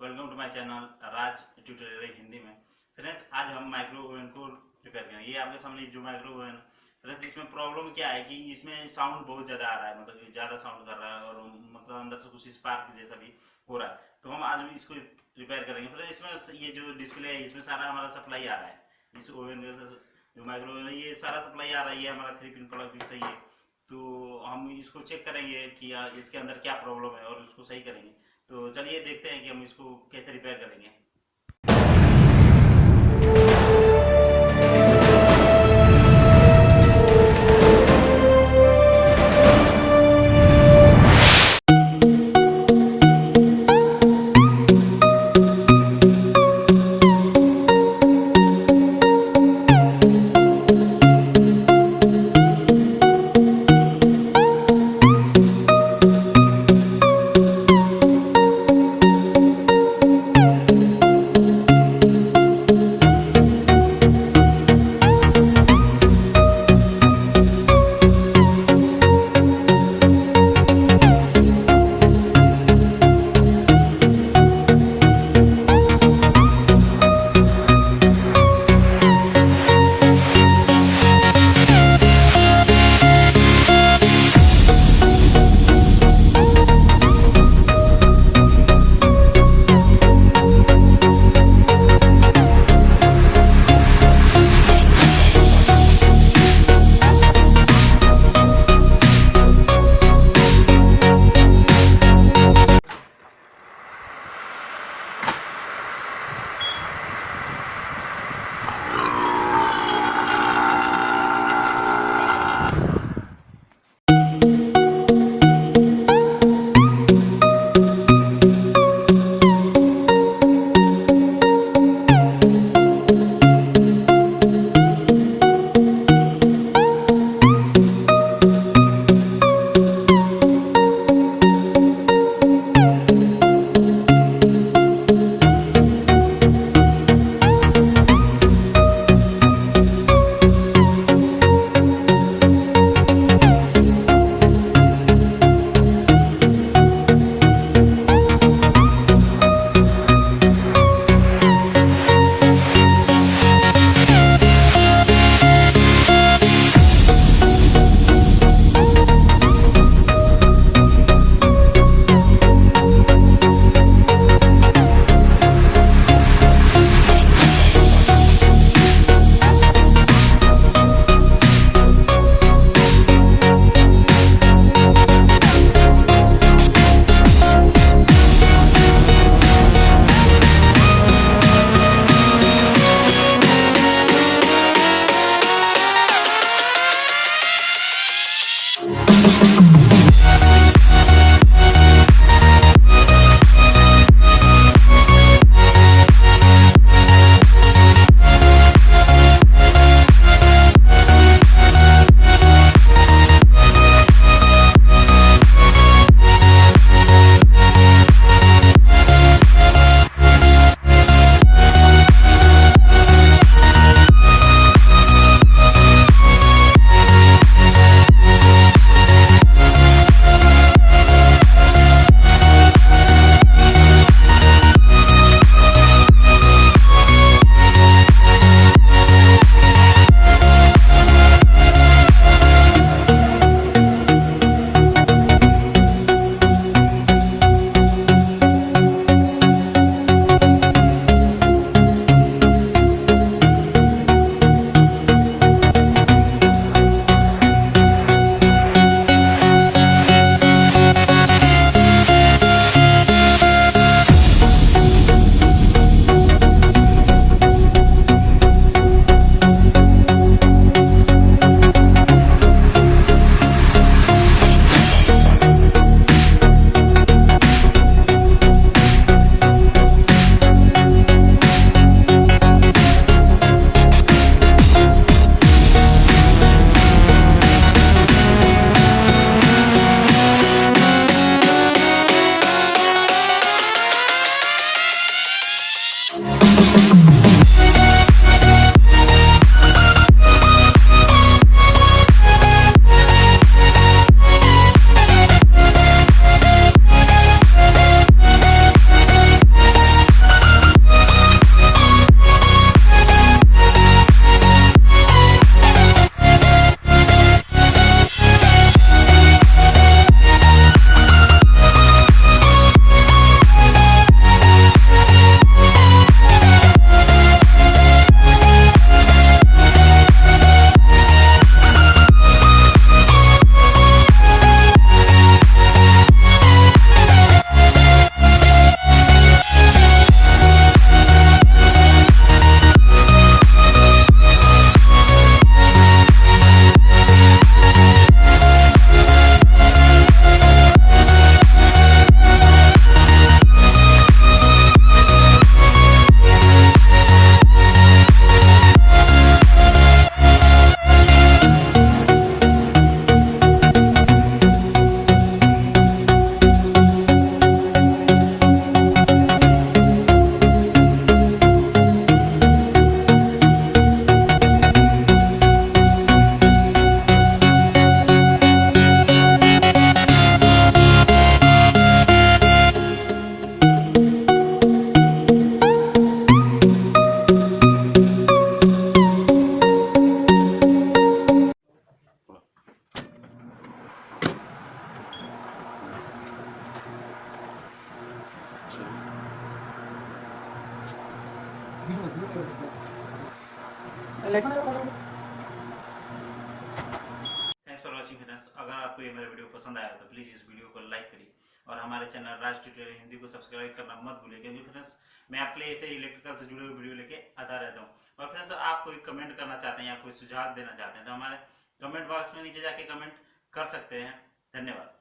Welcome to my channel Raj tutorial Hindi में। Friends, आज हम माइक्रो ओवन को रिपेयर करेंगे। ये आपके सामने जो माइक्रो ओवन, फ्रेंड्स इसमें प्रॉब्लम क्या है कि इसमें साउंड बहुत ज़्यादा आ रहा है, मतलब ज़्यादा साउंड कर रहा है और मतलब अंदर से कुछ स्पार्क जैसा भी हो रहा है। तो हम आज भी इसको रिपेयर करेंगे। फ्रेंड्स, इसमें ये जो डिस्प्ले है इसमें सारा हमारा सप्लाई आ रहा है। इस ओवन जो माइक्रो ओवन है ये सारा सप्लाई आ रहा है। ये हमारा 3 पिन प्लग भी सही है। तो हम इसको चेक करेंगे कि इसके अंदर क्या प्रॉब्लम है और उसको सही करेंगे। तो चलिए देखते हैं कि हम इसको कैसे रिपेयर करेंगे। Thanks for watching friends. अगर आपको ये मेरा वीडियो पसंद आया तो प्लीज़ इस वीडियो को लाइक करिए और हमारे चैनल राज ट्यूटोरियल हिंदी को सब्सक्राइब करना मत भूलिए, क्योंकि फ्रेंड्स मैं आपके लिए ऐसे इलेक्ट्रिकल से जुड़े हुए वीडियो लेके आता रहता हूँ। और फ्रेंड्स आप कोई कमेंट करना चाहते हैं या कोई सुझाव देना चाहते हैं तो हमारे कमेंट बॉक्स में नीचे जाके कमेंट कर सकते हैं। धन्यवाद।